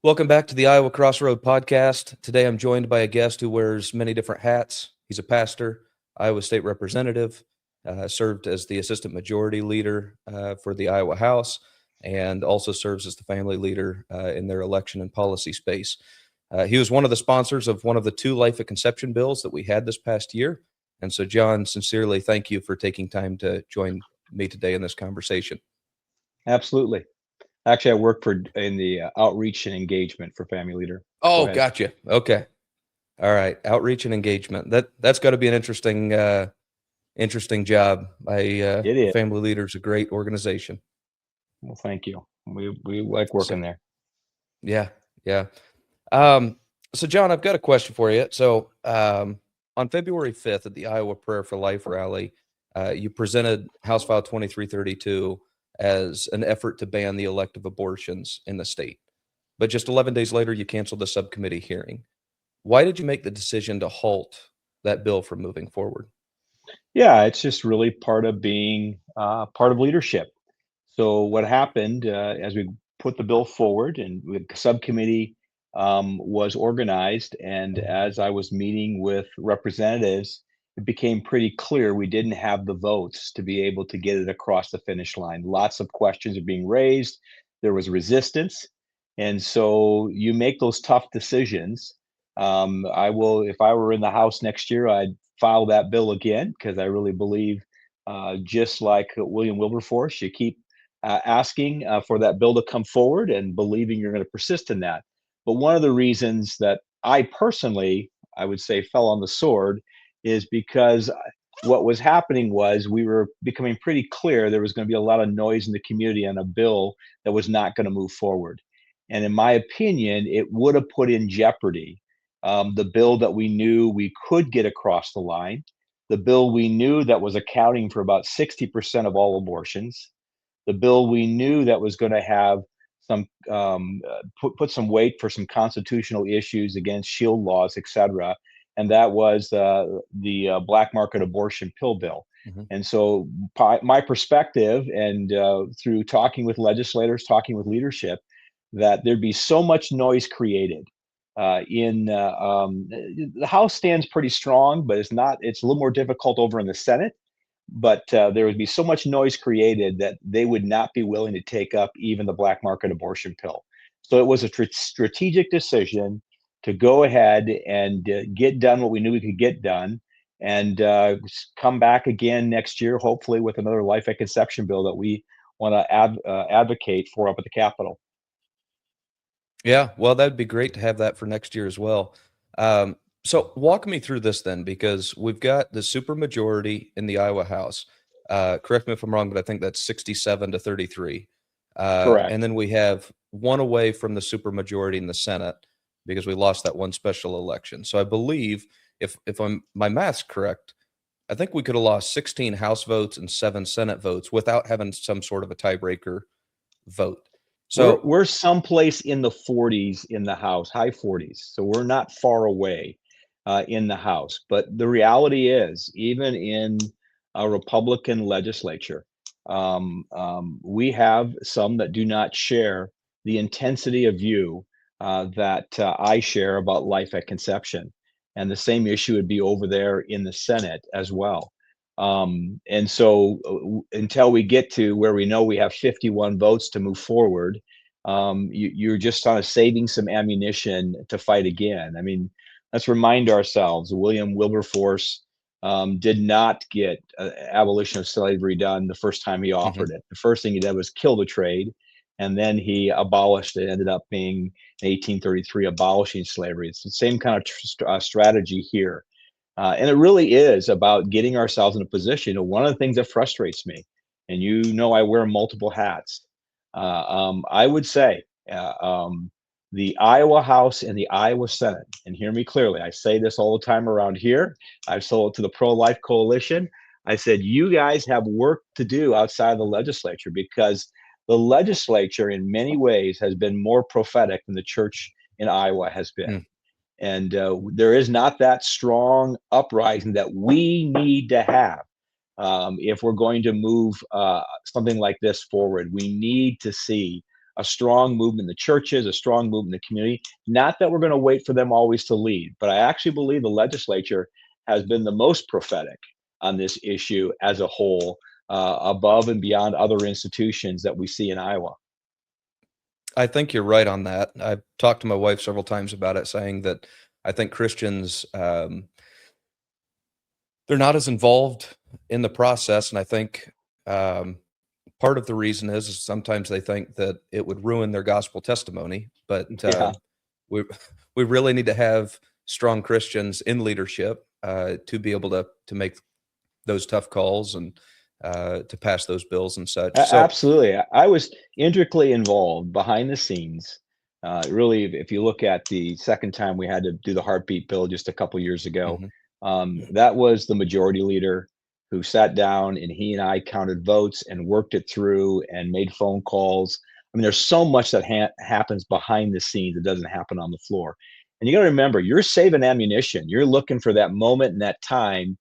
Welcome back to the Iowa Crossroad podcast. Today I'm joined by a guest who wears many different hats. He's a pastor, Iowa State Representative, served as the Assistant Majority Leader for the Iowa House, and also serves as the family leader in their election and policy space. He was one of the sponsors of one of the two life at conception bills that we had this past year. And so, John, sincerely thank you for taking time to join me today in this conversation. Absolutely. Actually, I work in the outreach and engagement for Family Leader. Go Oh, ahead. gotcha. Okay. All right. Outreach and engagement. That's got to be an interesting job. It is. Family Leader is a great organization. Well, thank you. We like So, working there. yeah, yeah. So John, I've got a question for you. So, on February 5th at the Iowa Prayer for Life rally, you presented House File 2332 as an effort to ban the elective abortions in the state. But just 11 days later, you canceled the subcommittee hearing. Why did you make the decision to halt that bill from moving forward? Yeah, it's just really part of being part of leadership. So what happened as we put the bill forward and the subcommittee was organized, and as I was meeting with representatives, it became pretty clear we didn't have the votes to be able to get it across the finish line. Lots of questions are being raised. There was resistance. And so you make those tough decisions. I will, if I were in the House next year, I'd file that bill again because I really believe, just like William Wilberforce, you keep asking for that bill to come forward and believing you're going to persist in that. But one of the reasons that I personally, I would say, fell on the sword is because what was happening was we were becoming pretty clear there was going to be a lot of noise in the community on a bill that was not going to move forward. And in my opinion, it would have put in jeopardy the bill that we knew we could get across the line, the bill we knew that was accounting for about 60% of all abortions, the bill we knew that was going to have some put some weight for some constitutional issues against shield laws, et cetera. And that was the black market abortion pill bill. Mm-hmm. And so my perspective, and through talking with legislators, talking with leadership, that there'd be so much noise created the House stands pretty strong, but it's not. It's a little more difficult over in the Senate. But there would be so much noise created that they would not be willing to take up even the black market abortion pill. So it was a strategic decision to go ahead and get done what we knew we could get done, and come back again next year, hopefully with another life at conception bill that we want to advocate for up at the Capitol. Yeah, well, that'd be great to have that for next year as well. So walk me through this then, because we've got the supermajority in the Iowa House. Correct me if I'm wrong, but I think that's 67 to 33. Correct. And then we have one away from the supermajority in the Senate because we lost that one special election. So I believe, if my math's correct, I think we could have lost 16 House votes and 7 Senate votes without having some sort of a tiebreaker vote. So We're someplace in the 40s in the House, high 40s. So we're not far away in the House. But the reality is, even in a Republican legislature, we have some that do not share the intensity of view that I share about life at conception. And the same issue would be over there in the Senate as well. And so until we get to where we know we have 51 votes to move forward, you're just kind of saving some ammunition to fight again. I mean, let's remind ourselves, William Wilberforce did not get abolition of slavery done the first time he offered it. The first thing he did was kill the trade, and then he abolished it. Ended up being in 1833 abolishing slavery. It's the same kind of strategy here. And it really is about getting ourselves in a position. One of the things that frustrates me, and I wear multiple hats. I would say the Iowa House and the Iowa Senate, and hear me clearly, I say this all the time around here. I've sold it to the Pro-Life Coalition. I said, you guys have work to do outside of the legislature, because the legislature in many ways has been more prophetic than the church in Iowa has been. And there is not that strong uprising that we need to have if we're going to move something like this forward. We need to see a strong movement in the churches, a strong movement in the community. Not that we're going to wait for them always to lead, but I actually believe the legislature has been the most prophetic on this issue as a whole, above and beyond other institutions that we see in Iowa. I think you're right on that. I've talked to my wife several times about it, saying that I think Christians, they're not as involved in the process, and I think part of the reason is sometimes they think that it would ruin their gospel testimony, but Yeah. we we really need to have strong Christians in leadership to be able to make those tough calls and to pass those bills and such. So, Absolutely. I was intricately involved behind the scenes. Really, if you look at the second time we had to do the heartbeat bill just a couple years ago, mhm. that was the majority leader who sat down and he and I counted votes and worked it through and made phone calls. I mean, there's so much that happens behind the scenes that doesn't happen on the floor. And you got to remember, you're saving ammunition. You're looking for that moment and that time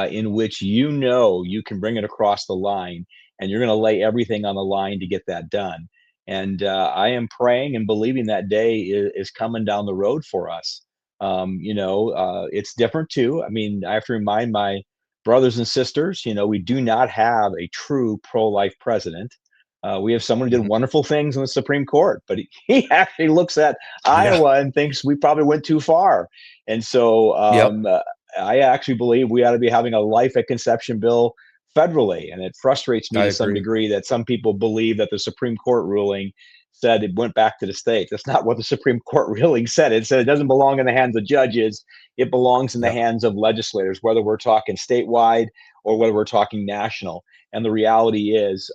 in which you know you can bring it across the line, and you're going to lay everything on the line to get that done. And I am praying and believing that day is coming down the road for us. It's different too. I mean, I have to remind my brothers and sisters, we do not have a true pro-life president. We have someone who did Mhm. wonderful things in the Supreme Court, but he actually looks at Yeah. Iowa and thinks we probably went too far. And so Yep. I actually believe we ought to be having a life at conception bill federally. And it frustrates me I to some agree. degree that some people believe that the Supreme Court ruling said it went back to the states. That's not what the Supreme Court ruling said. It said it doesn't belong in the hands of judges. It belongs in the Yep. hands of legislators, whether we're talking statewide or whether we're talking national. And the reality is,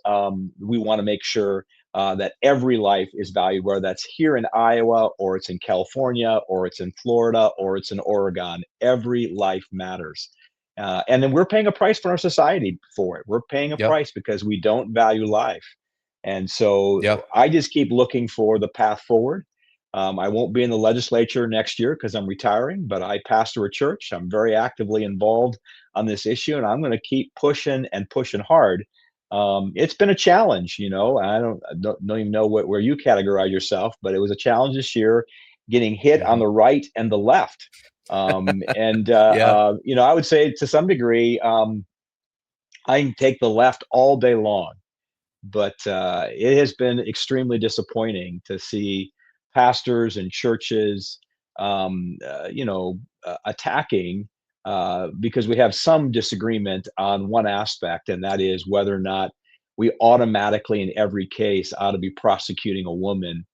we want to make sure that every life is valued, whether that's here in Iowa or it's in California or it's in Florida or it's in Oregon. Every life matters. And then we're paying a price for our society for it. We're paying a Yep. price because we don't value life. And so Yep. I just keep looking for the path forward. I won't be in the legislature next year because I'm retiring, but I pastor a church. I'm very actively involved on this issue, and I'm going to keep pushing and pushing hard. It's been a challenge, I don't even know where you categorize yourself, but it was a challenge this year, getting hit on Mhm. the right and the left. Yeah. I would say to some degree, I can take the left all day long, but it has been extremely disappointing to see pastors and churches, attacking because we have some disagreement on one aspect, and that is whether or not we automatically, in every case, ought to be prosecuting a woman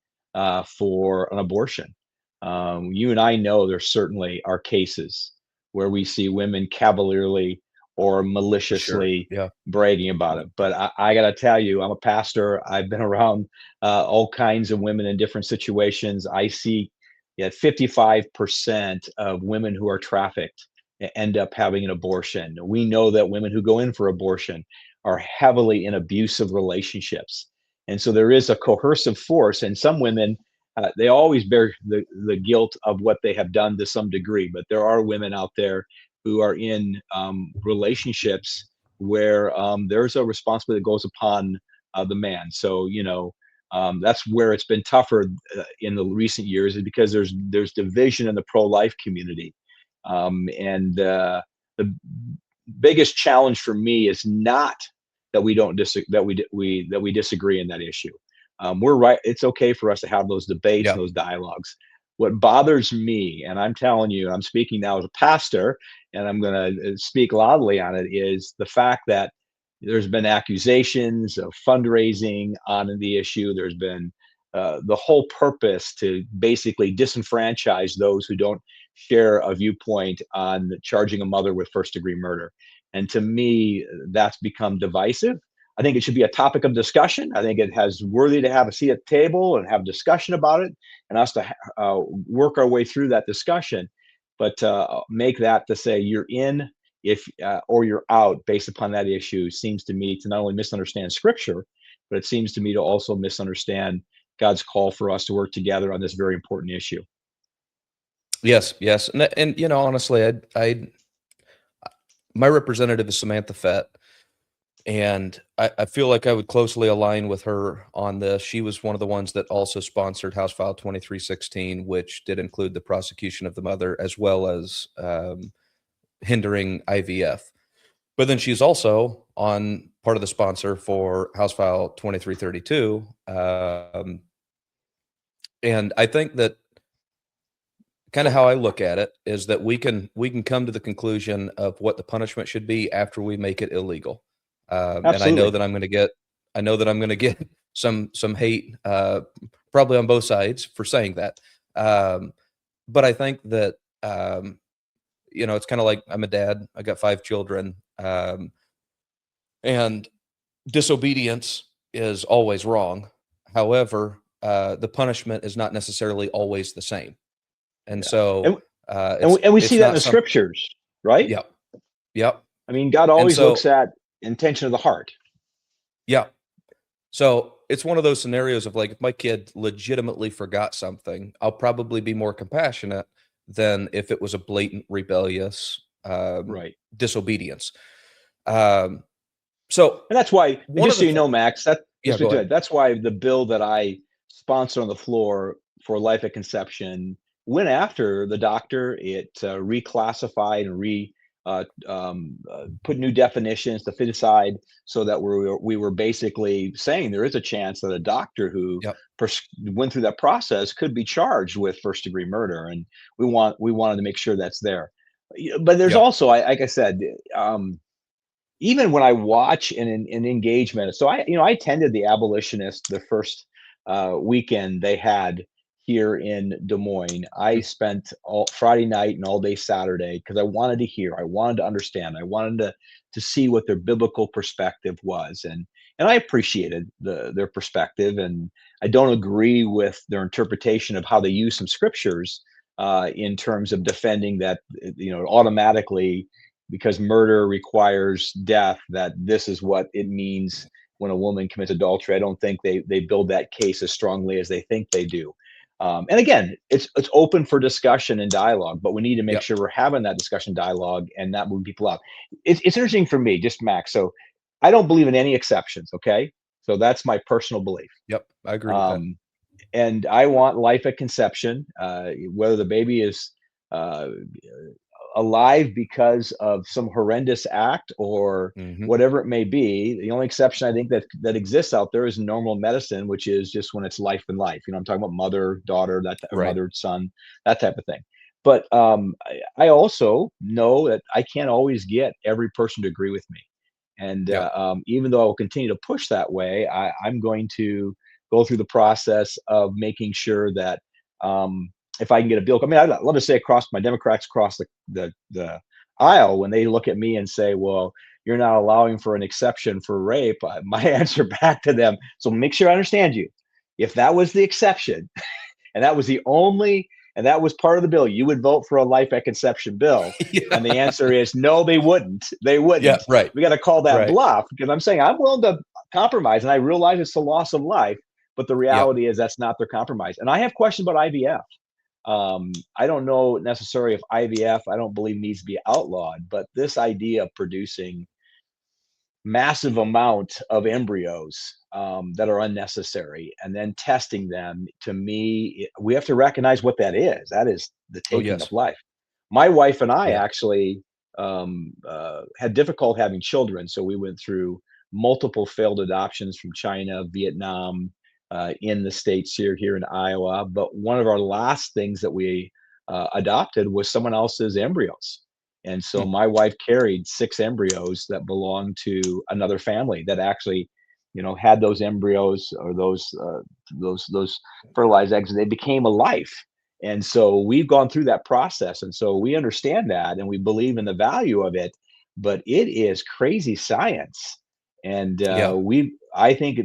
for an abortion. You and I know there certainly are cases where we see women cavalierly or For sure. maliciously Yeah. bragging about it. Yep. But I got to tell you, I'm a pastor. I've been around all kinds of women in different situations. I see 55% of women who are trafficked end up having an abortion. We know that women who go in for abortion are heavily in abusive relationships. And so there is a coercive force, and some women, they always bear the guilt of what they have done to some degree. But there are women out there who are in relationships where there's a responsibility that goes upon the man. So that's where it's been tougher in the recent years, is because there's division in the pro-life community, and the biggest challenge for me is not that we don't that we disagree in that issue. We're right. It's okay for us to have those debates and Yep. those dialogues. What bothers me, and I'm telling you, I'm speaking now as a pastor, and I'm going to speak loudly on it, is the fact that there's been accusations of fundraising on the issue. There's been the whole purpose to basically disenfranchise those who don't share a viewpoint on charging a mother with first degree murder. And to me, that's become divisive. I think it should be a topic of discussion. I think it has worthy to have a seat at the table and have discussion about it, and us to work our way through that discussion. But make that to say you're in if or you're out based upon that issue seems to me to not only misunderstand Scripture, but it seems to me to also misunderstand God's call for us to work together on this very important issue. Yes. Yes. And honestly, I my representative is Samantha Fett, And I feel like I would closely align with her on this. She was one of the ones that also sponsored House File 2316, which did include the prosecution of the mother as well as hindering IVF. But then she's also on part of the sponsor for House File 2332. And I think that kind of how I look at it is that we can come to the conclusion of what the punishment should be after we make it illegal. And I know Absolutely. that I'm going to get some hate, probably on both sides for saying that. But I think that, it's kind of like I'm a dad. I got 5 children, and disobedience is always wrong. However, the punishment is not necessarily always the same. And Yeah. so, And we see that in not the scriptures, right? Yep. Yep. I mean, God And always so, looks at intention of the heart. yeah. So it's one of those scenarios of like, if my kid legitimately forgot something, I'll probably be more compassionate than if it was a blatant rebellious Right. disobedience. So And that's why, one just of so the you know, Max, yeah, go ahead. that's why the bill that I sponsored on the floor for life at conception went after the doctor. It reclassified and put new definitions to fiticide, so that we were basically saying there is a chance that a doctor who Yep. went through that process could be charged with first degree murder, and we wanted to make sure that's there. But there's Yeah. also, like I said, even when I watch an engagement, so I attended the abolitionist the first weekend they had here in Des Moines. I Mm. spent all Friday night and all day Saturday because I wanted to hear, I wanted to understand, I wanted to see what their biblical perspective was, and I appreciated their perspective, and I don't agree with their interpretation of how they use some scriptures in terms of defending that automatically, because murder requires death, that this is what it means when a woman commits adultery. I don't think they build that case as strongly as they think they do. And again, it's open for discussion and dialogue, but we need to make Yep. sure we're having that discussion dialogue and not moving people out. It's interesting for me, just Max. So I don't believe in any exceptions. Okay, so that's my personal belief. Yep. I agree with that. Um, and I want life at conception, whether the baby is uh, alive because of some horrendous act or Hmm. whatever it may be. The only exception I think that exists out there is normal medicine, which is just when it's life and life. I'm talking about mother, daughter, or Right. mother, son, that type of thing. But I also know that I can't always get every person to agree with me. And Yep. even though I will continue to push that way, I'm going to go through the process of making sure that if I can get a bill, I mean, I'd love to say across my Democrats across the aisle, when they look at me and say, "Well, you're not allowing for an exception for rape," my answer back to them. So make sure I understand you. If that was the exception, and that was the only, and that was part of the bill, you would vote for a life at conception bill. And the Yeah. answer is no, they wouldn't. They Yeah. wouldn't. Right. We got to call that Right. bluff, because I'm saying I'm willing to compromise, and I realize it's the loss of life, but the Yep. reality is that's not their compromise. And I have questions about IVF. I don't know necessarily if IVF, I don't believe, needs to be outlawed, but this idea of producing massive amount of embryos that are unnecessary and then testing them, to me, we have to recognize what that is. That is the Oh, taking of yes. life. My wife and I Yes. actually had difficult having children, so we went through multiple failed adoptions from China, Vietnam, in the states here in Iowa. But one of our last things that we adopted was someone else's embryos, and so Hmm. my wife carried 6 embryos that belonged to another family that actually, had those embryos, or those fertilized eggs, and they became a life. And so we've gone through that process, and so we understand that, and we believe in the value of it. But it is crazy science, and Yeah. I think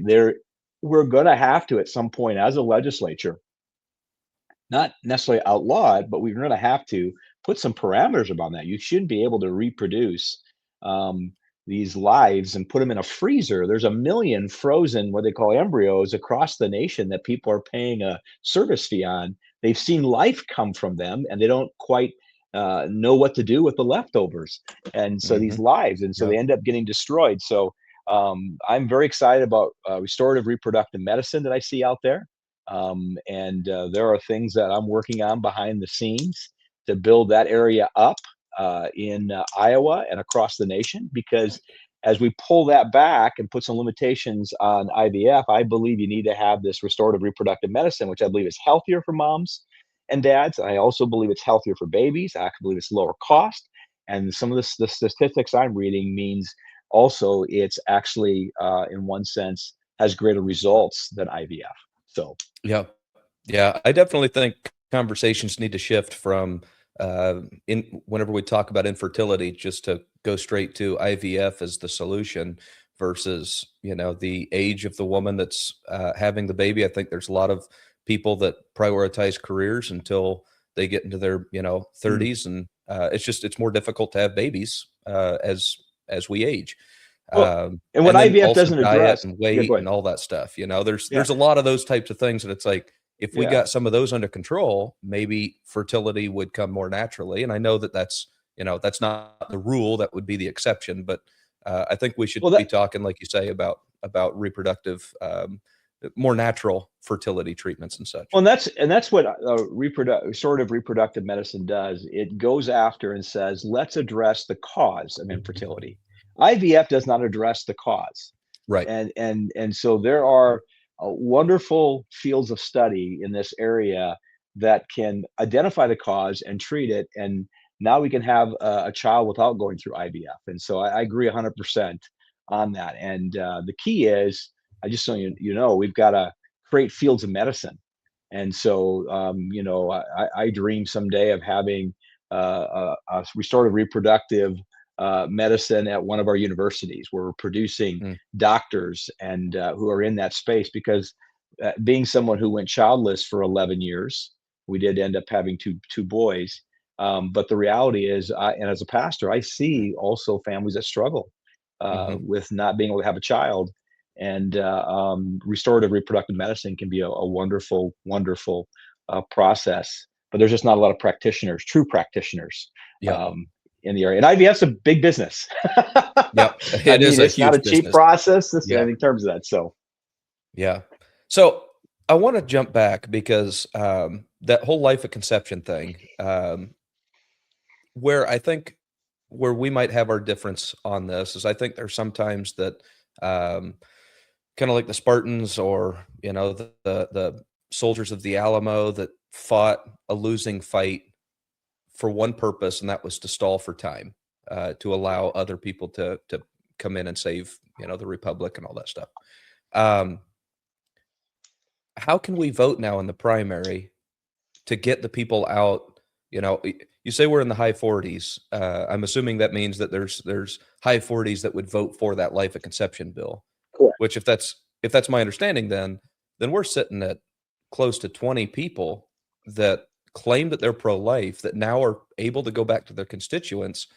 we're going to have to, at some point, as a legislature, not necessarily outlaw it, but we're going to have to put some parameters around that. You shouldn't be able to reproduce um, these lives and put them in a freezer. There's a million frozen, what they call embryos, across the nation that people are paying a service fee on. They've seen life come from them, and they don't quite know what to do with the leftovers. And so these Hmm. lives, and so Yeah. they end up getting destroyed. So I'm very excited about restorative reproductive medicine that I see out there. There are things that I'm working on behind the scenes to build that area up in Iowa and across the nation, because as we pull that back and put some limitations on IVF, I believe you need to have this restorative reproductive medicine, which I believe is healthier for moms and dads. I also believe it's healthier for babies. I believe it's lower cost. And some of the statistics I'm reading means also it's actually, in one sense, has greater results than IVF. So, Yeah. Yeah. I definitely think conversations need to shift from in whenever we talk about infertility, just to go straight to IVF as the solution versus, the age of the woman that's having the baby. I think there's a lot of people that prioritize careers until they get into their, mm. 30s, and it's more difficult to have babies as we age. Well, and what And then IVF also doesn't diet address, and yeah, go weight ahead. and all that stuff. There's Yeah, there's a lot of those types of things, and it's like, if we yeah. got some of those under control, maybe fertility would come more naturally. And I know that that's not the rule; that would be the exception. But I think we should Well, be that talking, like you say, about reproductive, more natural fertility treatments and such. Well, and that's what restorative reproductive medicine does. It goes after and says, let's address the cause of infertility. IVF does not address the cause, Right. and so there are wonderful fields of study in this area that can identify the cause and treat it, and now we can have a child without going through IVF. And so I agree 100% on that. And the key is, I just so you know, we've got to create fields of medicine. And so, I dream someday of having a restorative reproductive medicine at one of our universities, where we're producing Mm. doctors and who are in that space. Because being someone who went childless for 11 years, we did end up having two boys. But the reality is, and as a pastor, I see also families that struggle Hmm. with not being able to have a child. And restorative reproductive medicine can be a wonderful, wonderful process. But there's just not a lot of practitioners, true practitioners, Yep. um, in the area. And IVF's a big business. Yep. I It is mean, a it's not huge a cheap business. process Yeah. in terms of that. So, Yeah. So I want to jump back because that whole life of conception thing, where I think where we might have our difference on this is, I think there's sometimes that, um, kind of like the Spartans, or the soldiers of the Alamo, that fought a losing fight for one purpose, and that was to stall for time, to allow other people to come in and save the republic and all that stuff. Um, how can we vote now in the primary to get the people out? You say we're in the high 40s. I'm assuming that means that there's high 40s that would vote for that life of conception bill. correct. Which, if that's my understanding, then we're sitting at close to 20 people that claim that they're pro-life, that now are able to go back to their constituents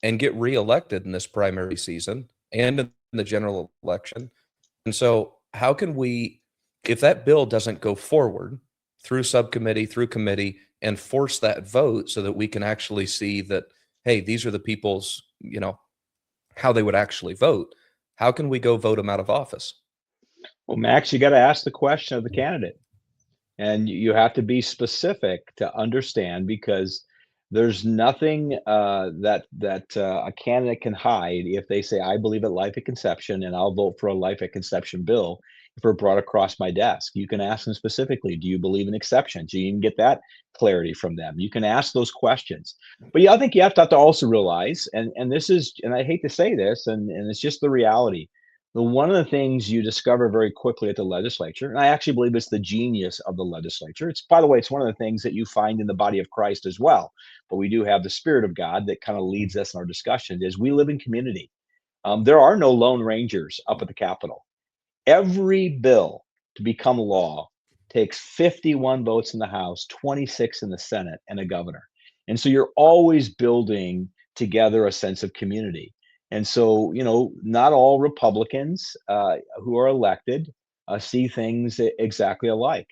and get reelected in this primary season and in the general election. And so, how can we, if that bill doesn't go forward through subcommittee, through committee, and force that vote so that we can actually see that, hey, these are the people's, how they would actually vote? How can we go vote them out of office? Well, Max, you got to ask the question of the candidate. And you have to be specific to understand, because there's nothing that a candidate can hide if they say, I believe in life at conception and I'll vote for a life at conception bill if it brought across my desk. You can ask them specifically, do you believe in exceptions? You can get that clarity from them. You can ask those questions. But yeah, I think you have to also realize, and this is, and I hate to say this, and it's just the reality. The one of the things you discover very quickly at the legislature, and I actually believe it's the genius of the legislature. It's, by the way, it's one of the things that you find in the body of Christ as well. But we do have the Spirit of God that kind of leads us in our discussion. Is we live in community. There are no lone rangers up at the Capitol. Every bill to become law takes 51 votes in the House, 26 in the Senate, and a governor. And so you're always building together a sense of community. And so, not all Republicans who are elected see things exactly alike.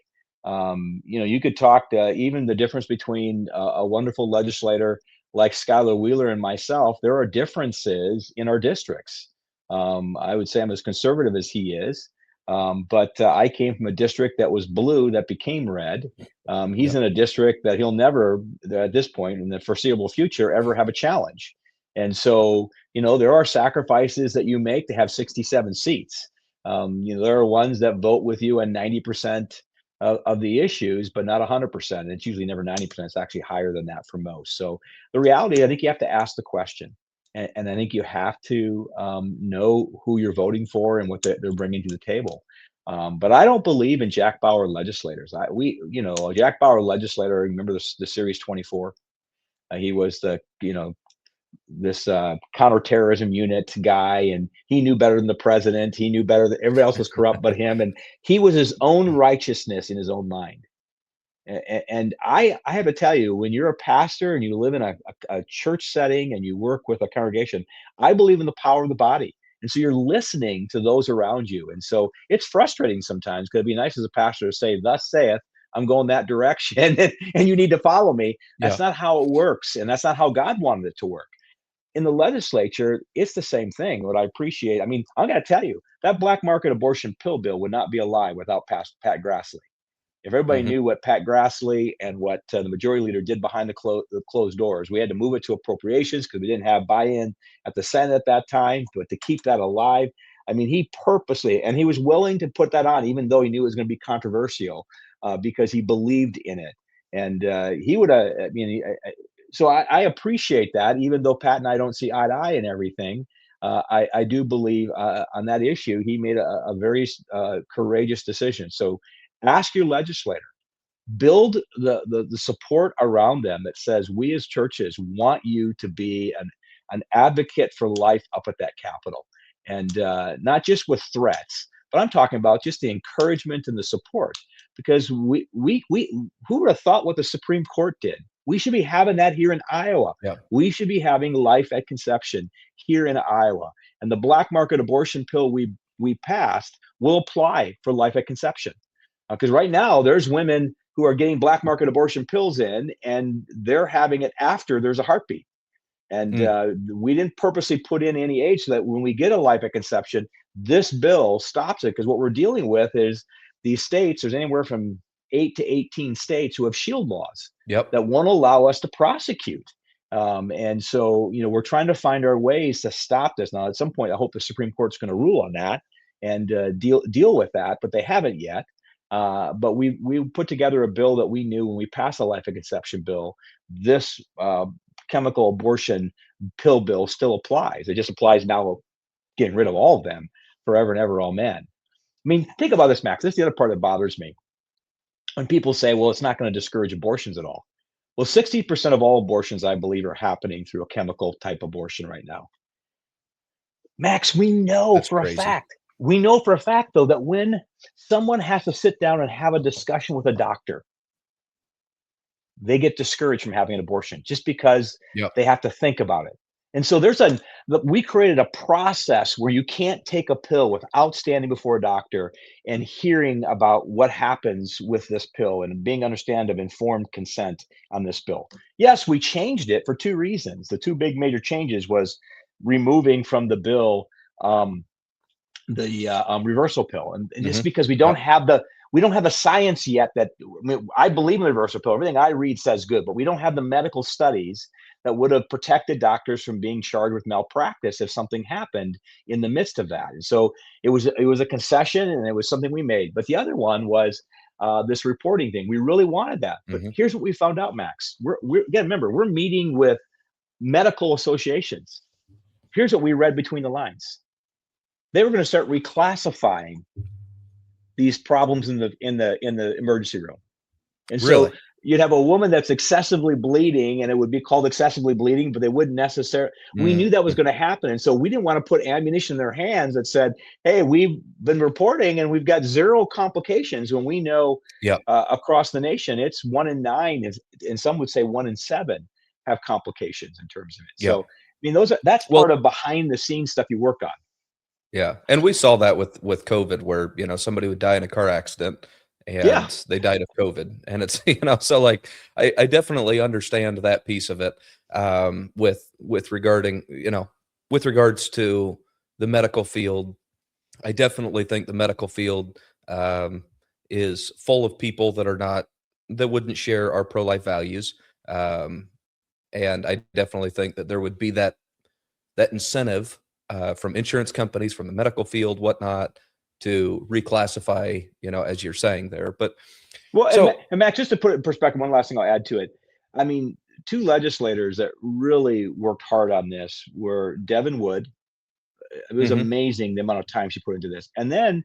You could talk to even the difference between a wonderful legislator like Skylar Wheeler and myself. There are differences in our districts. I would say I'm as conservative as he is. But I came from a district that was blue that became red. He's Yep. in a district that he'll never, at this point in the foreseeable future, ever have a challenge. And so, there are sacrifices that you make to have 67 seats. There are ones that vote with you on 90% of the issues, but not 100%. It's usually never 90%. It's actually higher than that for most. So the reality, I think you have to ask the question. And I think you have to know who you're voting for and what they're bringing to the table. But I don't believe in Jack Bauer legislators. A Jack Bauer legislator. Remember the series 24? He was this counterterrorism unit guy, and he knew better than the president. He knew better that everybody else was corrupt but him, and he was his own righteousness in his own mind. And I have to tell you, when you're a pastor and you live in a church setting and you work with a congregation, I believe in the power of the body. And so you're listening to those around you. And so it's frustrating sometimes, because it'd be nice as a pastor to say, "Thus saith, I'm going that direction, and you need to follow me." That's Yeah. not how it works. And that's not how God wanted it to work. In the legislature, it's the same thing. What I appreciate, I mean, I'm going to tell you, that black market abortion pill bill would not be alive without Pat Grassley. If everybody Hmm. knew what Pat Grassley and what the majority leader did behind the closed doors, we had to move it to appropriations because we didn't have buy-in at the Senate at that time. But to keep that alive, I mean, he purposely, and he was willing to put that on, even though he knew it was going to be controversial, because he believed in it. And he would have, so I appreciate that, even though Pat and I don't see eye to eye in everything. I do believe on that issue, he made a very courageous decision. So ask your legislator, build the support around them that says, we as churches want you to be an advocate for life up at that Capitol. And not just with threats, but I'm talking about just the encouragement and the support. Because we who would have thought what the Supreme Court did? We should be having that here in Iowa. Yeah. We should be having life at conception here in Iowa. And the black market abortion pill we passed will apply for life at conception. Because right now there's women who are getting black market abortion pills in, and they're having it after there's a heartbeat. And Mm. we didn't purposely put in any age so that when we get a life at conception, this bill stops it. Because what we're dealing with is these states, there's anywhere from 8 to 18 states who have shield laws Yep. that won't allow us to prosecute. And so, we're trying to find our ways to stop this. Now, at some point, I hope the Supreme Court's going to rule on that and deal with that, but they haven't yet. But we put together a bill that we knew when we passed the life at conception bill, this chemical abortion pill bill still applies. It just applies now, getting rid of all of them forever and ever, all men. I mean, think about this, Max. This is the other part that bothers me. When people say, well, it's not going to discourage abortions at all. Well, 60% of all abortions, I believe, are happening through a chemical type abortion right now. Max, we know That's for a crazy. fact. We know for a fact, though, that when someone has to sit down and have a discussion with a doctor, they get discouraged from having an abortion just because Yep. they have to think about it. And so we created a process where you can't take a pill without standing before a doctor and hearing about what happens with this pill and being understand of informed consent on this pill. Yes, we changed it for two reasons. The two big major changes was removing from the bill the reversal pill, and just Hmm. because Yep. we don't have the science yet that I believe in the reversal pill. Everything I read says good, but we don't have the medical studies that would have protected doctors from being charged with malpractice if something happened in the midst of that. And so it was a concession, and it was something we made. But the other one was this reporting thing. We really wanted that, but Hmm. here's what we found out, Max. Again, remember, we're meeting with medical associations. Here's what we read between the lines. They were going to start reclassifying these problems in the emergency room. And so Really? you'd have a woman that's excessively bleeding, and it would be called excessively bleeding, but they wouldn't necessarily, we knew that was Mm. going to happen. And so we didn't want to put ammunition in their hands that said, hey, we've been reporting and we've got zero complications, when we know Yep. across the nation, it's 1 in 9, and some would say 1 in 7 have complications in terms of it. So, Yep. I mean, that's Well, part of behind the scenes stuff you work on. yeah, and we saw that with COVID, where somebody would die in a car accident Yeah. and they died of COVID, and it's so like I definitely understand that piece of it, with regarding with regards to the medical field. I definitely think the medical field is full of people that wouldn't share our pro-life values. And I definitely think that there would be that incentive from insurance companies, from the medical field, whatnot, to reclassify, as you're saying there. But Well, so, and Max, just to put it in perspective, one last thing I'll add to it. I mean, two legislators that really worked hard on this were Devin Wood. It was mhm, amazing the amount of time she put into this. And then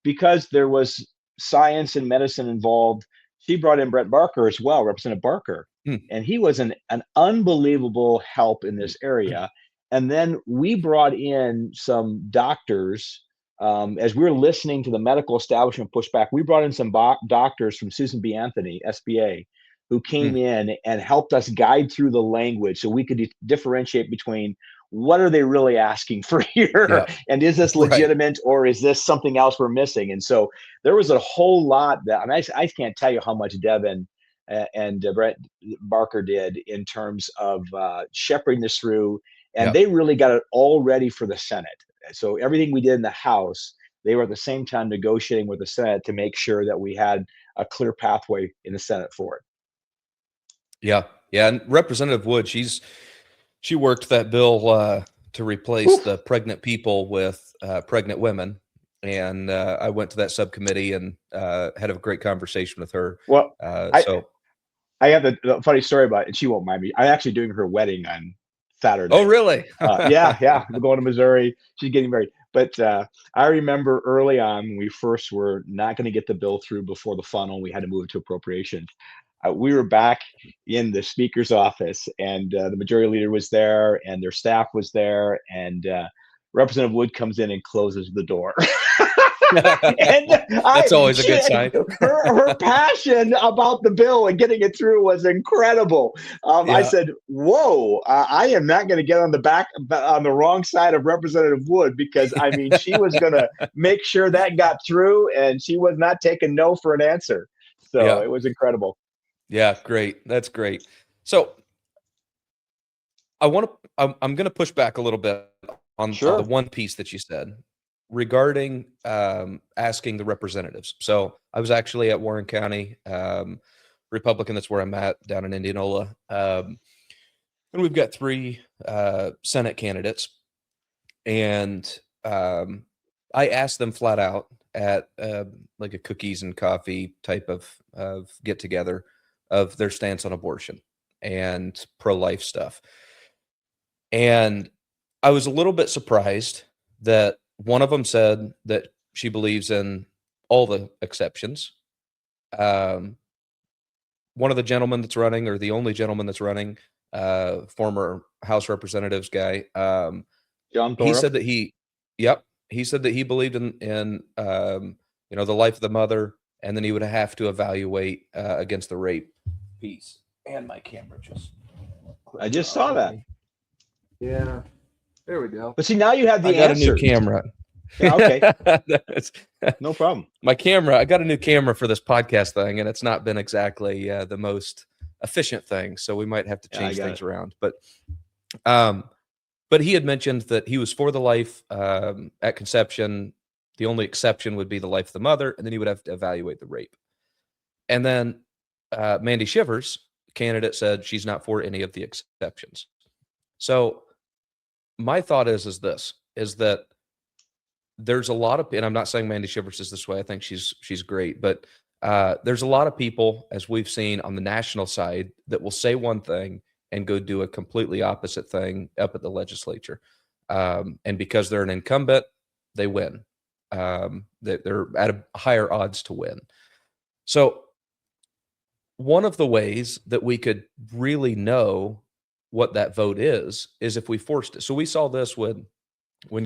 because there was science and medicine involved, she brought in Brett Barker as well, Representative Barker. mm, And he was an unbelievable help in this area. And then we brought in some doctors. As we were listening to the medical establishment pushback, we brought in some doctors from Susan B. Anthony, SBA, who came mm, in and helped us guide through the language so we could differentiate between what are they really asking for here, yeah, and is this right, legitimate, or is this something else we're missing? And so there was a whole lot that I can't tell you how much Devin and Brett Barker did in terms of shepherding this through, and yeah, they really got it all ready for the Senate. So everything we did in the House, they were at the same time negotiating with the Senate to make sure that we had a clear pathway in the Senate for it. yeah, yeah. And Representative Wood, she worked that bill to replace Oof. the pregnant people with pregnant women. And I went to that subcommittee and had a great conversation with her. Well, I So, I have a funny story about it, and she won't mind me. I'm actually doing her wedding on oh, Saturday. really? Yeah, we're going to Missouri. She's getting married. But I remember early on when we first were not going to get the bill through before the funnel, we had to move it to appropriations. We were back in the speaker's office, and the majority leader was there, and their staff was there, and Representative Wood comes in and closes the door. And That's always a good sign. her passion about the bill and getting it through was incredible. I Yeah, said, "Whoa, I am not going to get on the wrong side of Representative Wood, because I mean, she was going to make sure that got through, and she was not taking no for an answer." So yeah, it was incredible. yeah. Great. That's great. So I'm going to push back a little bit on the Sure. one piece that you said regarding asking the representatives. So I was actually at Warren County, Republican. That's where I'm at, down in Indianola, and we've got 3 Senate candidates, and I asked them flat out at like a cookies and coffee type of get together of their stance on abortion and pro life stuff. And I was a little bit surprised that one of them said that she believes in all the exceptions. Um, one of the gentlemen that's running, or the only gentleman that's running, former House Representatives guy, John he Thorpe. said that yep, he said that he believed in the life of the mother, and then he would have to evaluate against the rape piece. And my camera just I clicked just off saw on that. me. Yeah, there we go. But see, now you have I the got a new answers. camera. Yeah, okay, That's- no problem. my camera. I got a new camera for this podcast thing, and it's not been exactly the most efficient thing. So we might have to Yeah, I change got things it. around. Um, but he had mentioned that he was for the life at conception. The only exception would be the life of the mother, and then he would have to evaluate the rape. And then Mandy Shivers, candidate, said she's not for any of the exceptions. So my thought is this: is that there's a lot of, and I'm not saying Mandy Shivers is this way. I think she's great, but there's a lot of people, as we've seen on the national side, that will say one thing and go do a completely opposite thing up at the legislature. And because they're an incumbent, they win. They're at a higher odds to win. So one of the ways that we could really know what that vote is if we forced it. So we saw this when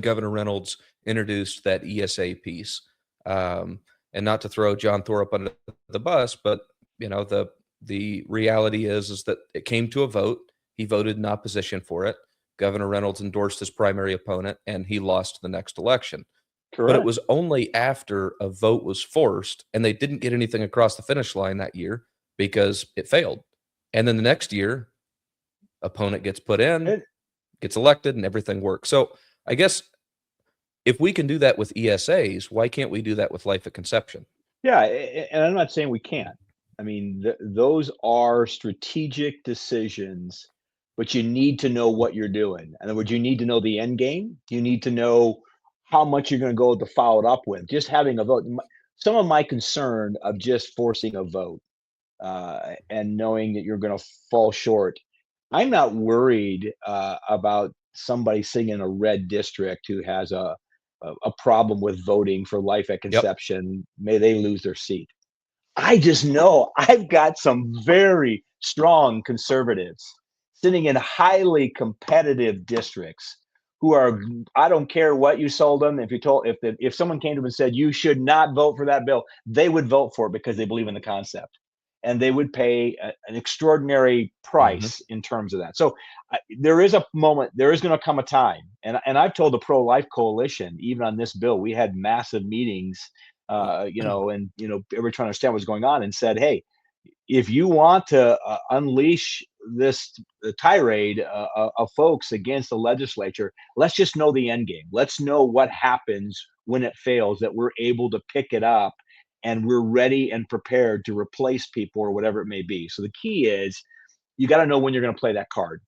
Governor Reynolds introduced that ESA piece. And not to throw John Thorpe under the bus, but the reality is that it came to a vote. He voted in opposition for it. Governor Reynolds endorsed his primary opponent, and he lost the next election. But it Correct. was only after a vote was forced, and they didn't get anything across the finish line that year because it failed. And then the next year, opponent gets put in, And gets elected, and everything works. So I guess if we can do that with ESAs, why can't we do that with life at conception? Yeah, and I'm not saying we can't. I mean, those are strategic decisions, but you need to know what you're doing. In other words, you need to know the end game. You need to know how much you're going to go to follow it up with. Just having a vote. Some of my concern of just forcing a vote and knowing that you're going to fall short. I'm not worried about somebody sitting in a red district who has a problem with voting for life at Yep. conception. May they lose their seat. I just know I've got some very strong conservatives sitting in highly competitive districts who are, I don't care what you sold them. If someone came to them and said you should not vote for that bill, they would vote for it because they believe in the concept, and they would pay an extraordinary Hmm. price in terms of that. So there is a moment, there is going to come a time, and I've told the pro-life coalition, even on this bill, we had massive meetings, and everybody trying to understand what's going on, and said, hey, if you want to unleash this tirade of folks against the legislature, let's just know the end game. Let's know what happens when it fails, that we're able to pick it up and we're ready and prepared to replace people or whatever it may be. So the key is you got to know when you're going to play that card.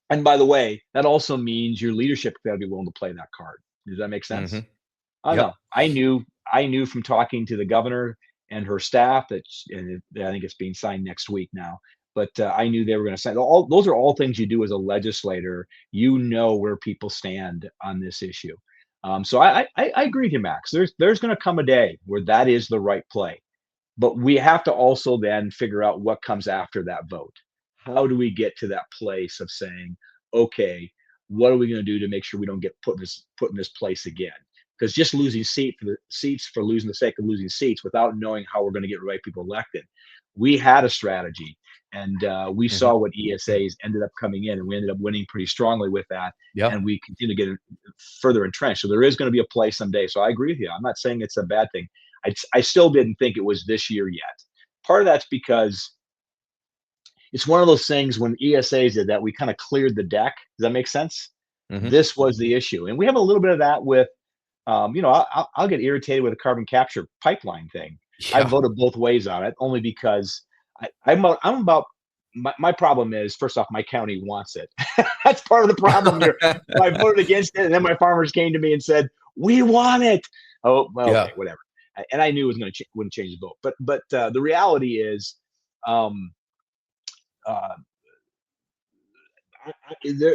And by the way, that also means your leadership got to be willing to play that card. Does that make Hmm. sense? I don't know. Yep. I knew from talking to the governor and her staff that, and I think it's being signed next week now. But I knew they were going to sign. All those are all things you do as a legislator. You know where people stand on this issue. So I agree with you, Max. There's going to come a day where that is the right play, but we have to also then figure out what comes after that vote. How do we get to that place of saying, okay, what are we going to do to make sure we don't get put in this place again? Because just losing seats for losing the sake of losing seats without knowing how we're going to get the right people elected. We had a strategy, and we Hmm. saw what ESAs ended up coming in, and we ended up winning pretty strongly with that. Yeah. And we continue to get further entrenched. So there is going to be a play someday. So I agree with you. I'm not saying it's a bad thing. I still didn't think it was this year yet. Part of that's because it's one of those things when ESAs did that, we kind of cleared the deck. Does that make sense? Hmm. This was the issue. And we have a little bit of that with, I'll get irritated with the carbon capture pipeline thing. I Yeah. voted both ways on it only because I'm about, my problem is, first off, my county wants it. That's part of the problem here. I voted against it, and then my farmers came to me and said, we want it. Oh, well, Yeah. okay, whatever. And I knew it was wouldn't change the vote. But the reality is, um, uh,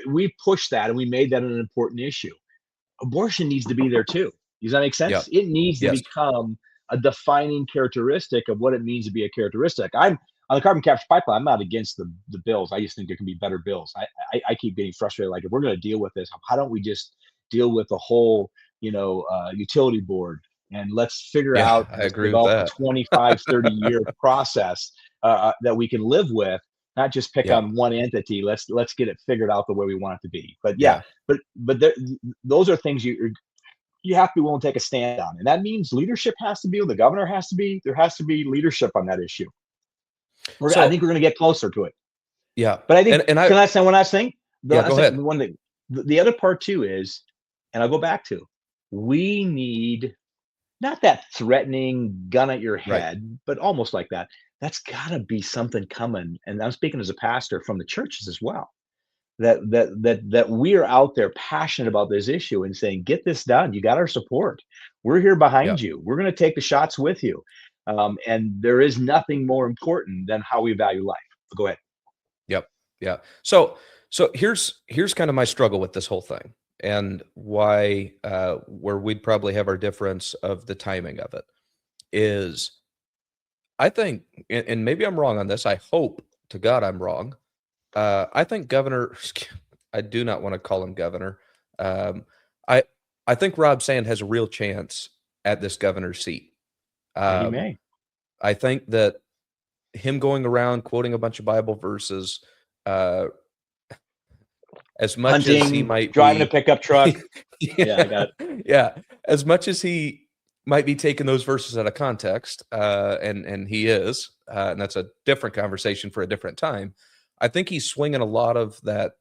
we pushed that and we made that an important issue. Abortion needs to be there too. Does that make Yeah. sense? It needs to Yes. become a defining characteristic of what it means to be a characteristic. I'm on the carbon capture pipeline. I'm not against the bills. I just think there can be better bills. I keep getting frustrated. Like, if we're going to deal with this, how don't we just deal with the whole, utility board, and let's figure Yeah. out, I let's agree with develop a that. 25, 30-year process that we can live with, not just pick Yeah. on one entity. Let's get it figured out the way we want it to be. But yeah, Yeah. but those are things you have to be willing to take a stand on, and that means leadership has to be. The governor has to be. There has to be leadership on that issue. I So think we're going to get closer to it. yeah. But I think, And I can I say one last thing? The yeah, last go thing, ahead. one thing, the other part too is, and I'll go back to, we need not that threatening gun at your Right. head, but almost like that. That's got to be something coming. And I'm speaking as a pastor from the churches as well. That we are out there passionate about this issue and saying, get this done. You got our support. We're here Yeah. behind you. We're going to take the shots with you. And there is nothing more important than how we value life. Go ahead. Yep. Yeah. So here's kind of my struggle with this whole thing, and why where we'd probably have our difference of the timing of it is, I think, and maybe I'm wrong on this. I hope to God I'm wrong. I think Governor, I do not want to call him governor. Um, I I think Rob Sand has a real chance at this governor's seat. He Um, may. I think that him going around quoting a bunch of Bible verses, uh, as much as he Hunting, might driving a be, pickup truck. Yeah, I got yeah, it. yeah, as much as he might be taking those verses out of context, and he is, and that's a different conversation for a different time. I think he's swinging a lot of that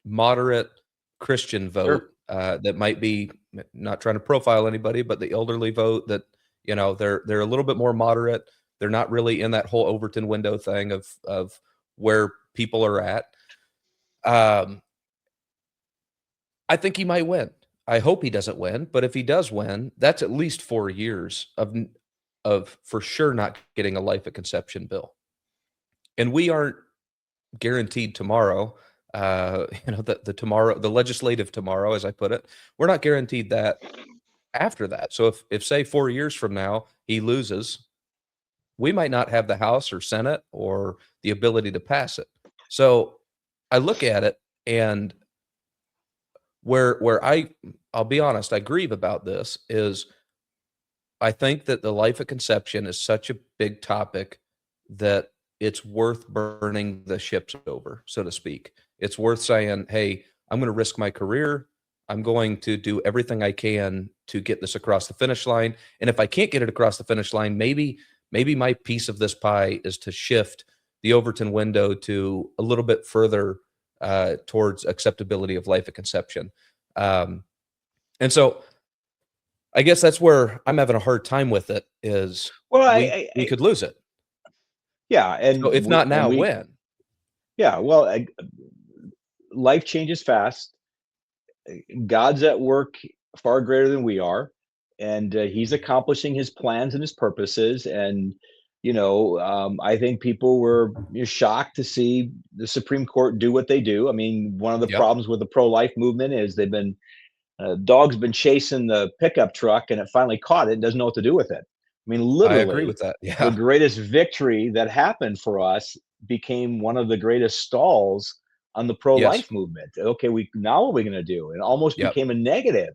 moderate Christian vote Sure. that might be, not trying to profile anybody, but the elderly vote that, they're a little bit more moderate. They're not really in that whole Overton window thing of where people are at. I think he might win. I hope he doesn't win, but if he does win, that's at least 4 years of for sure not getting a life at conception bill. And we aren't guaranteed tomorrow, the legislative tomorrow, as I put it. We're not guaranteed that after that. So if say 4 years from now he loses, we might not have the House or Senate or the ability to pass it. So I look at it, and where I'll be honest, I grieve about this is I think that the life at conception is such a big topic that it's worth burning the ships over, so to speak. It's worth saying, hey, I'm going to risk my career. I'm going to do everything I can to get this across the finish line. And if I can't get it across the finish line, maybe my piece of this pie is to shift the Overton window to a little bit further towards acceptability of life at conception. And so I guess that's where I'm having a hard time with it is we could lose it. Yeah. And so if not now, when? Yeah. Well, life changes fast. God's at work far greater than we are, and he's accomplishing his plans and his purposes. And I think people were shocked to see the Supreme Court do what they do. I mean, one of the problems with the pro-life movement is they've been dog's been chasing the pickup truck, and it finally caught it and doesn't know what to do with it. I mean, literally, I agree with that. Yeah. The greatest victory that happened for us became one of the greatest stalls on the pro-life movement. Okay, now what are we going to do? It almost became a negative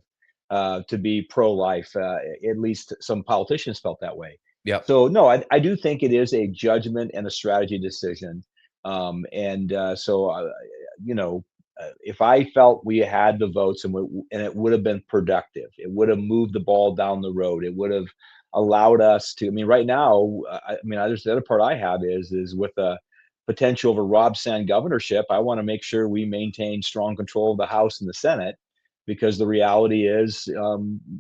to be pro-life. At least some politicians felt that way. Yeah. So no, I do think it is a judgment and a strategy decision. If I felt we had the votes and it would have been productive, it would have moved the ball down the road. It would have allowed us to. I mean, right now, there's the other part I have is with the potential of a Rob Sand governorship. I want to make sure we maintain strong control of the House and the Senate, because the reality is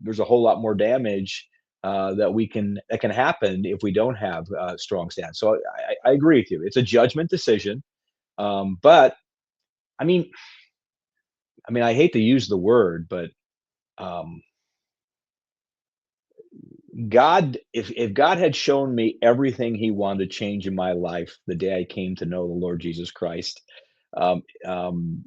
there's a whole lot more damage that can happen if we don't have strong stance. So I agree with you. It's a judgment decision, but I mean, I hate to use the word, but God, if God had shown me everything he wanted to change in my life the day I came to know the Lord Jesus Christ, and I'm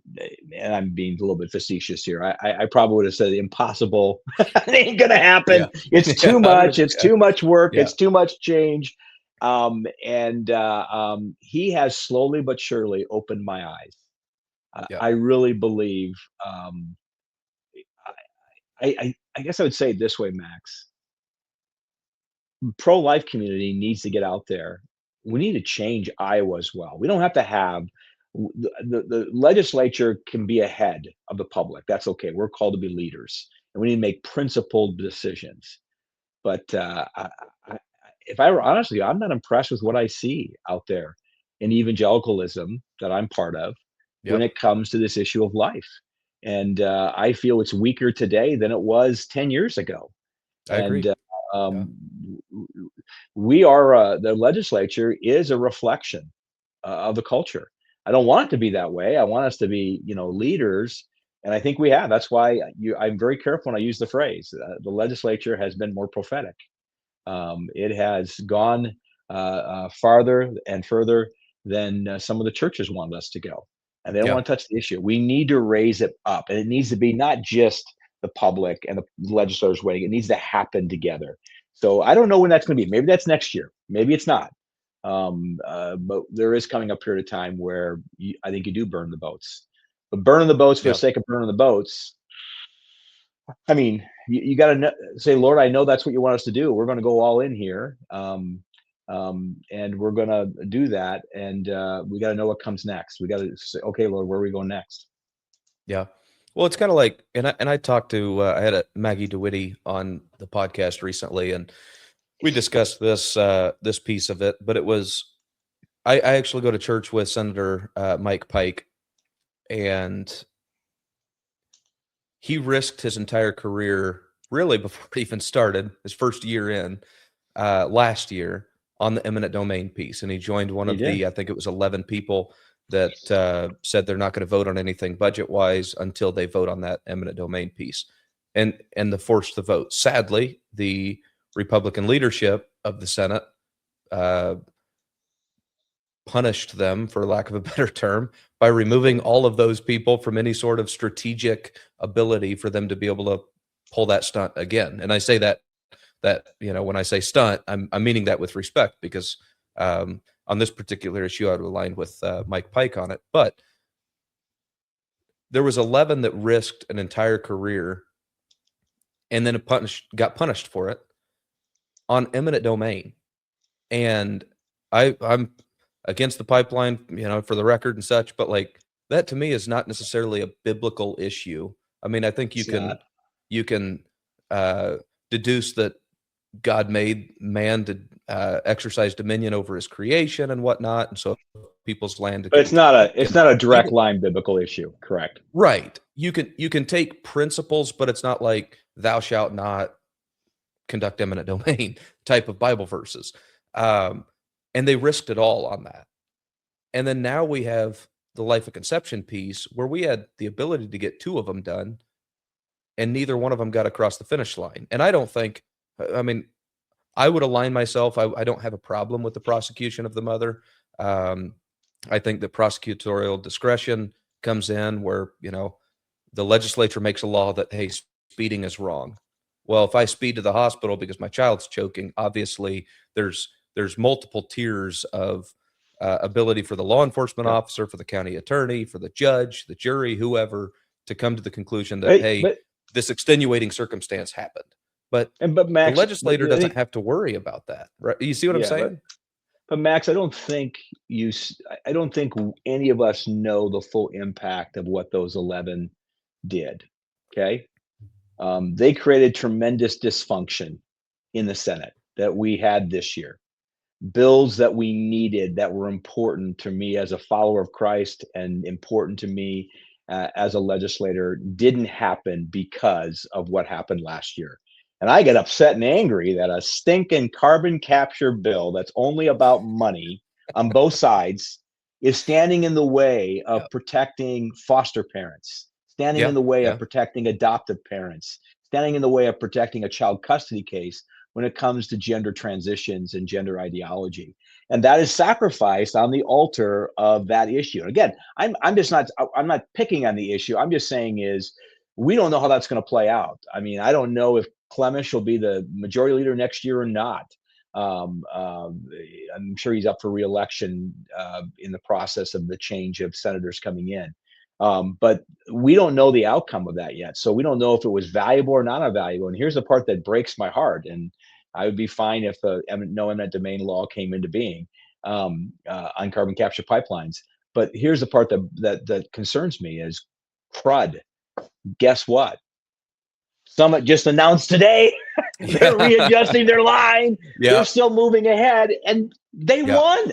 being a little bit facetious here, I probably would have said impossible. It ain't gonna happen. Yeah. It's too much. It's too much work. Yeah. It's too much change. He has slowly but surely opened my eyes. I really believe. I guess I would say it this way, Max. Pro-life community needs to get out there. We need to change Iowa as well. We don't have to have the legislature can be ahead of the public. That's okay. We're called to be leaders, and we need to make principled decisions. But if I were honest with you, I'm not impressed with what I see out there in evangelicalism that I'm part of when it comes to this issue of life. And I feel it's weaker today than it was 10 years ago. I agree. We are the legislature is a reflection of the culture. I don't want it to be that way. I want us to be, leaders, and I think we have. That's why I'm very careful when I use the phrase. The legislature has been more prophetic. It has gone farther and further than some of the churches wanted us to go, and they don't want to touch the issue. We need to raise it up, and it needs to be not just the public and the legislators waiting. It needs to happen together. So I don't know when that's going to be. Maybe that's next year. Maybe it's not. But there is coming a period of time where I think you do burn the boats. But burning the boats for the sake of burning the boats, I mean, you got to say, Lord, I know that's what you want us to do. We're going to go all in here, and we're going to do that. And we got to know what comes next. We got to say, okay, Lord, where are we going next? Yeah. Well, it's kind of like, and I talked to, I had Maggie DeWitty on the podcast recently, and we discussed this piece of it, but it was, I actually go to church with Senator Mike Pike, and he risked his entire career, really before it even started, his first year in, last year, on the eminent domain piece. And he joined one He of did. the, I think it was 11 people that said they're not going to vote on anything budget-wise until they vote on that eminent domain piece. And the forced the vote. Sadly, the Republican leadership of the Senate punished them, for lack of a better term, by removing all of those people from any sort of strategic ability for them to be able to pull that stunt again. And I say that when I say stunt, I'm meaning that with respect, because on this particular issue, I would align with Mike Pike on it. But there was 11 that risked an entire career and then got punished for it on eminent domain. And I'm against the pipeline, for the record and such, but like, that to me is not necessarily a biblical issue. I mean, I think you can deduce that God made man to exercise dominion over his creation and whatnot, and so people's land. But it's not a direct line biblical issue, correct? Right. You can take principles, but it's not like thou shalt not conduct eminent domain type of Bible verses. And they risked it all on that. And then now we have the life of conception piece, where we had the ability to get 2 of them done, and neither one of them got across the finish line. And I don't think, I mean, I would align myself. I don't have a problem with the prosecution of the mother. I think that prosecutorial discretion comes in where, the legislature makes a law that, hey, speeding is wrong. Well, if I speed to the hospital because my child's choking, obviously there's multiple tiers of ability for the law enforcement officer, for the county attorney, for the judge, the jury, whoever, to come to the conclusion that, this extenuating circumstance happened. But Max, the legislator doesn't have to worry about that, right? You see what I'm saying? But Max, I don't think any of us know the full impact of what those 11 did. Okay. They created tremendous dysfunction in the Senate that we had this year. Bills that we needed, that were important to me as a follower of Christ and important to me as a legislator, didn't happen because of what happened last year. And I get upset and angry that a stinking carbon capture bill that's only about money on both sides is standing in the way of protecting foster parents, standing in the way of protecting adoptive parents, standing in the way of protecting a child custody case when it comes to gender transitions and gender ideology. And that is sacrificed on the altar of that issue. And again, I'm not picking on the issue. I'm just saying we don't know how that's going to play out. I mean, I don't know if Clemish will be the majority leader next year or not. I'm sure he's up for re-election in the process of the change of senators coming in. But we don't know the outcome of that yet. So we don't know if it was valuable or not valuable. And here's the part that breaks my heart. And I would be fine if no eminent domain law came into being on carbon capture pipelines. But here's the part that concerns me is crud. Guess what? Summit just announced today they're readjusting their line. They're still moving ahead, and they won.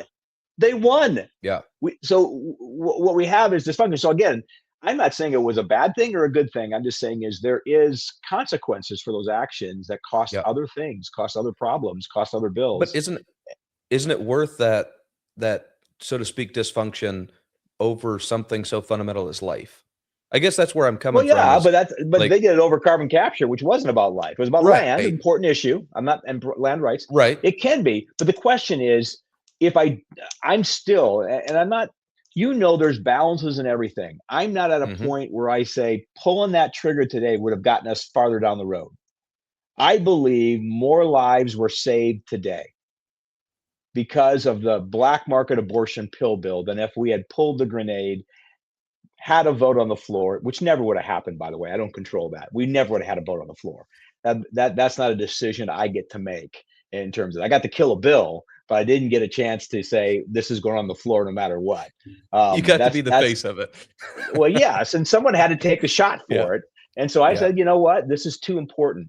They won. Yeah. So what we have is dysfunction. So again, I'm not saying it was a bad thing or a good thing. I'm just saying there is consequences for those actions that cost other things, cost other problems, cost other bills. But isn't it worth that, so to speak, dysfunction over something so fundamental as life? I guess that's where I'm coming from. Well, yeah, but they did it over carbon capture, which wasn't about life. It was about land, important issue. And land rights. Right. It can be. But the question is, if I'm still, and I'm not, there's balances in everything. I'm not at a point where I say pulling that trigger today would have gotten us farther down the road. I believe more lives were saved today because of the black market abortion pill bill than if we had pulled the grenade, had a vote on the floor, which never would have happened, by the way. I don't control that. We never would have had a vote on the floor. That's not a decision I get to make in terms of, I got to kill a bill, but I didn't get a chance to say this is going on the floor no matter what. You got to be the face of it. Well, yes, and someone had to take a shot for it. And so I said, you know what, this is too important.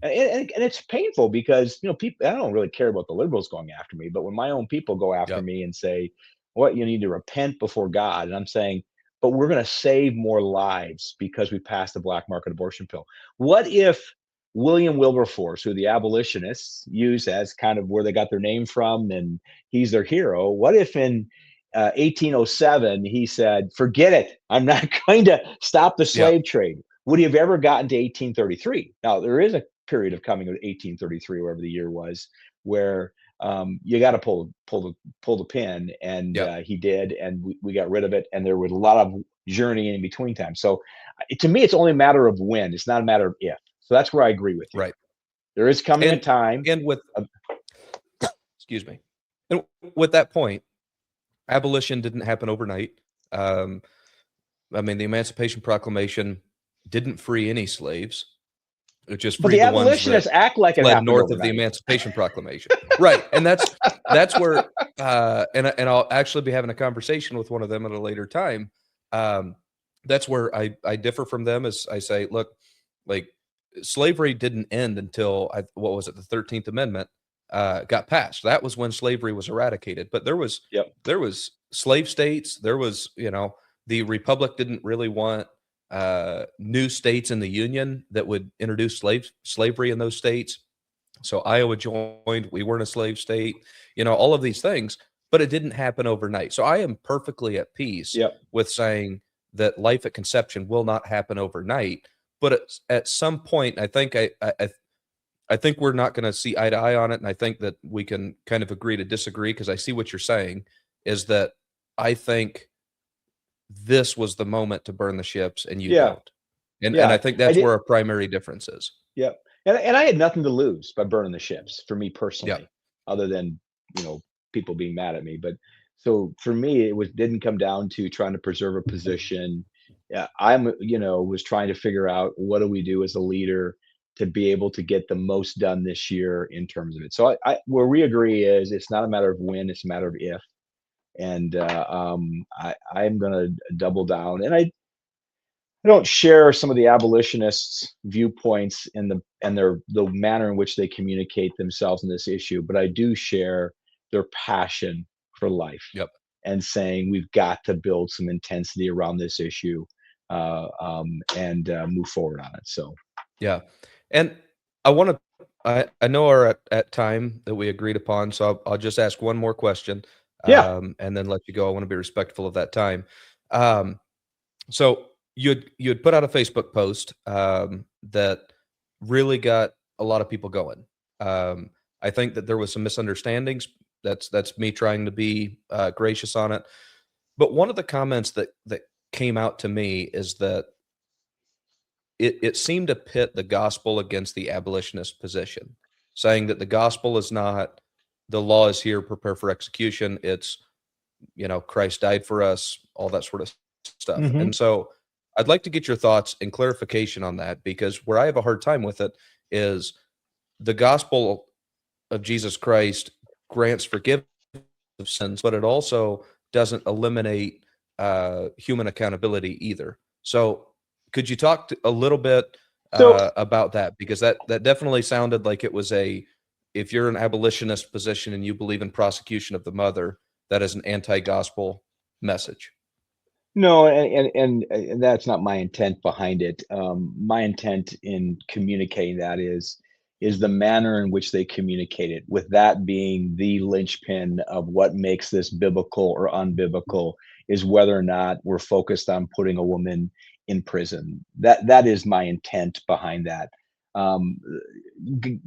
And it's painful because, people, I don't really care about the liberals going after me, but when my own people go after me and say, what, you need to repent before God. And I'm saying, but we're going to save more lives because we passed the black market abortion pill. What if William Wilberforce, who the abolitionists use as kind of where they got their name from, and he's their hero, what if in 1807 he said, forget it, I'm not going to stop the Yeah. slave trade? Would he have ever gotten to 1833? Now, there is a period of coming of 1833, wherever the year was, where you got to pull the pin, and Yeah. he did, and we got rid of it, and there was a lot of journeying in between time. So to me, it's only a matter of when. It's not a matter of if. So that's where I agree with you. Right. There is coming a And time. and with excuse me. And with that point, abolition didn't happen overnight. I mean, the Emancipation Proclamation didn't free any slaves. It just But freed the the ones that abolitionists act like it fled happened north of the overnight. Emancipation Proclamation. Right. And that's where and I'll actually be having a conversation with one of them at a later time. That's where I differ from them, as I say, look, like, slavery didn't end until what was it, the 13th Amendment got passed. That was when slavery was eradicated. But there was slave states. There was, the Republic didn't really want new states in the Union that would introduce slavery in those states. So Iowa joined. We weren't a slave state. All of these things, but it didn't happen overnight. So I am perfectly at peace with saying that life at conception will not happen overnight. But at some point, I think I think we're not going to see eye to eye on it, and I think that we can kind of agree to disagree, because I see what you're saying is that I think this was the moment to burn the ships, and you don't. And I think that's where our primary difference is. Yeah. And I had nothing to lose by burning the ships, for me personally, other than, people being mad at me. But so for me, it didn't come down to trying to preserve a position. Was trying to figure out, what do we do as a leader to be able to get the most done this year in terms of it. So where we agree is, it's not a matter of when, it's a matter of if. And I'm going to double down. And I don't share some of the abolitionists' viewpoints and the manner in which they communicate themselves in this issue, but I do share their passion for life. And saying we've got to build some intensity around this issue and move forward on it. So, yeah. And I know we're at time that we agreed upon, so I'll just ask one more question. And then let you go. I want to be respectful of that time. So you'd put out a Facebook post that really got a lot of people going. I think that there was some misunderstandings. That's me trying to be gracious on it. But one of the comments that came out to me is that it seemed to pit the gospel against the abolitionist position, saying that the gospel is not, the law is here, prepare for execution. It's, Christ died for us, all that sort of stuff. And so I'd like to get your thoughts and clarification on that, because where I have a hard time with it is the gospel of Jesus Christ grants forgiveness of sins, but it also doesn't eliminate human accountability either. So could you talk a little bit about that? Because that definitely sounded like it was if you're an abolitionist position and you believe in prosecution of the mother, that is an anti-gospel message. No, and that's not my intent behind it. My intent in communicating that is the manner in which they communicate it, with that being the linchpin of what makes this biblical or unbiblical, is whether or not we're focused on putting a woman in prison. That is my intent behind that.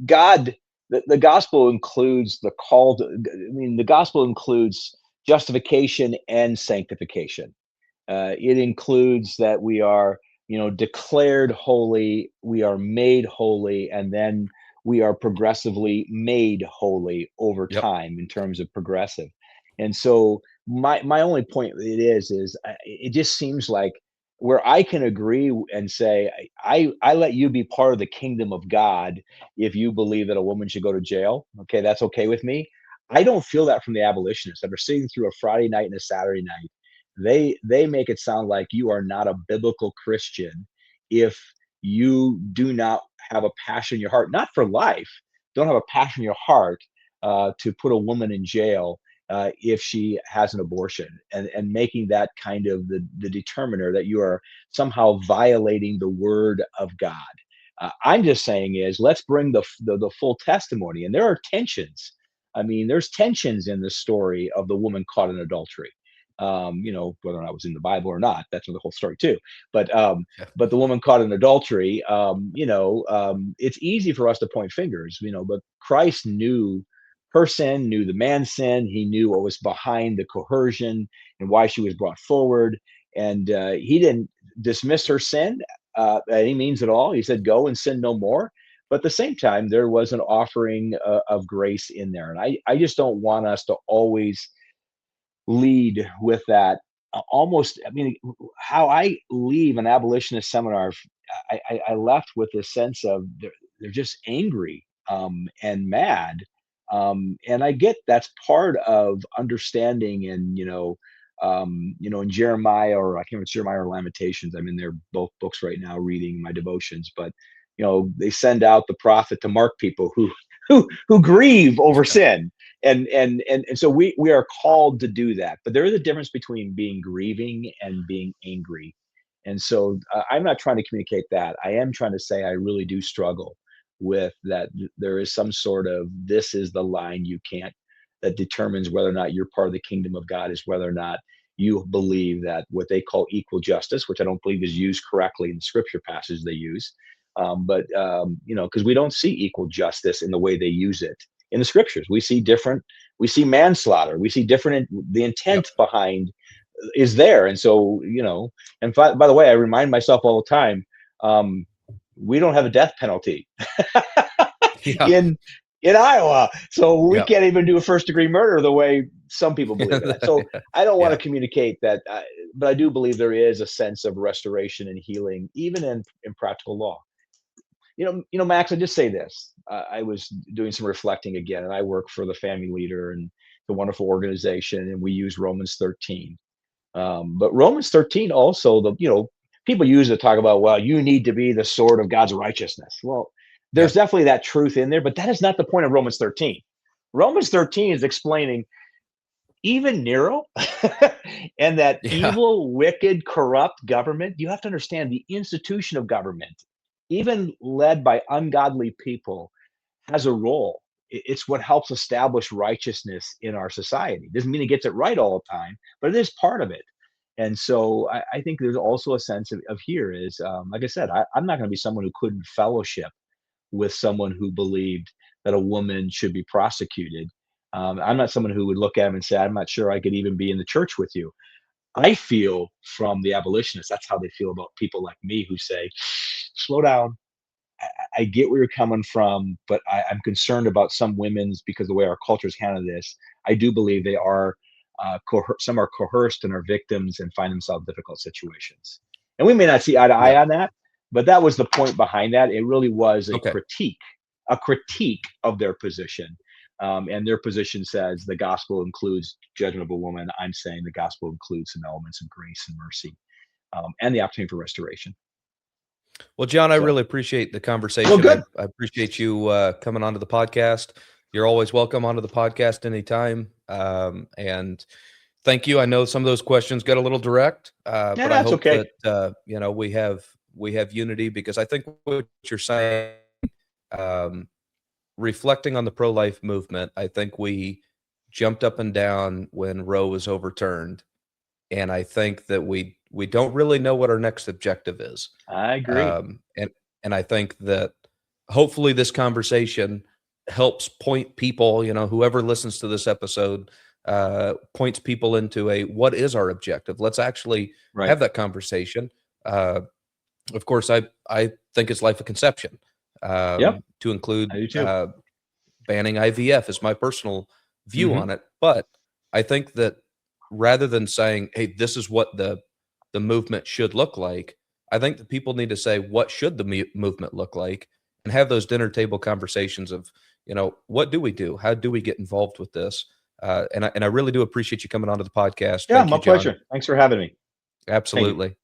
God, the gospel includes the call to, the gospel includes justification and sanctification. It includes that we are, declared holy, we are made holy, and then we are progressively made holy over time in terms of progressive. And so my only point it just seems like, where I can agree and say, I let you be part of the kingdom of God if you believe that a woman should go to jail. Okay, that's okay with me. I don't feel that from the abolitionists that are sitting through a Friday night and a Saturday night. They make it sound like you are not a biblical Christian if you do not have a passion in your heart, not for life, don't have a passion in your heart to put a woman in jail if she has an abortion, and making that kind of the determiner that you are somehow violating the word of God. I'm just saying is let's bring the full testimony, and there are tensions. I mean, there's tensions in the story of the woman caught in adultery. Whether or not it was in the Bible or not, that's the whole story too. But Yeah. but the woman caught in adultery, it's easy for us to point fingers, but Christ knew her sin, knew the man's sin. He knew what was behind the coercion and why she was brought forward. And he didn't dismiss her sin at any means at all. He said, "Go and sin no more." But at the same time, there was an offering of grace in there. And I just don't want us to always lead with that. Almost, I mean, how I leave an abolitionist seminar, I left with a sense of they're just angry and mad. And I get that's part of understanding, and in Jeremiah, or I can't remember, Jeremiah or Lamentations. I'm in their both books right now reading my devotions, but they send out the prophet to mark people who grieve over sin. And so we are called to do that, but there is a difference between being grieving and being angry. And so I'm not trying to communicate that. I am trying to say I really do struggle with that. There is some sort of, this is the line you can't, that determines whether or not you're part of the kingdom of God, is whether or not you believe that what they call equal justice, which I don't believe is used correctly in the scripture passages they use. Because we don't see equal justice in the way they use it in the scriptures. We see manslaughter, we see different, the intent behind is there. And so, and by the way, I remind myself all the time, we don't have a death penalty in Iowa. So we can't even do a first-degree murder the way some people believe in. So I don't want to communicate that, but I do believe there is a sense of restoration and healing, even in practical law. Max, I just say this. I was doing some reflecting again, and I work for the Family Leader and the wonderful organization, and we use Romans 13. But Romans 13 also, people use it to talk about, well, you need to be the sword of God's righteousness. Well, there's definitely that truth in there, but that is not the point of Romans 13. Romans 13 is explaining even Nero and that evil, wicked, corrupt government. You have to understand the institution of government, even led by ungodly people, has a role. It's what helps establish righteousness in our society. Doesn't mean it gets it right all the time, but it is part of it. And so I think there's also a sense of here is, like I said, I'm not going to be someone who couldn't fellowship with someone who believed that a woman should be prosecuted. I'm not someone who would look at him and say, I'm not sure I could even be in the church with you. I feel from the abolitionists, that's how they feel about people like me who say, slow down. I get where you're coming from, but I'm concerned about some women's, because the way our culture is handling this, I do believe they are, some are coerced and are victims and find themselves in difficult situations. And we may not see eye to eye on that, but that was the point behind that. It really was a critique of their position. And their position says the gospel includes judgment of a woman. I'm saying the gospel includes some elements of grace and mercy, and the opportunity for restoration. Well, John, I really appreciate the conversation. Well, good. I appreciate you coming onto the podcast. You're always welcome onto the podcast anytime. And thank you. I know some of those questions got a little direct, but I hope that we have unity, because I think what you're saying, reflecting on the pro-life movement, I think we jumped up and down when Roe was overturned, and I think that we don't really know what our next objective is. I agree. And I think that hopefully this conversation helps point people, whoever listens to this episode, points people into what is our objective? Let's actually have that conversation. Of course, I think it's life of conception, to include banning IVF is my personal view on it. But I think that rather than saying, hey, this is what the movement should look like, I think that people need to say, what should the movement look like, and have those dinner table conversations of, what do we do? How do we get involved with this? And I really do appreciate you coming onto the podcast. Yeah, my pleasure. Thanks for having me. Absolutely.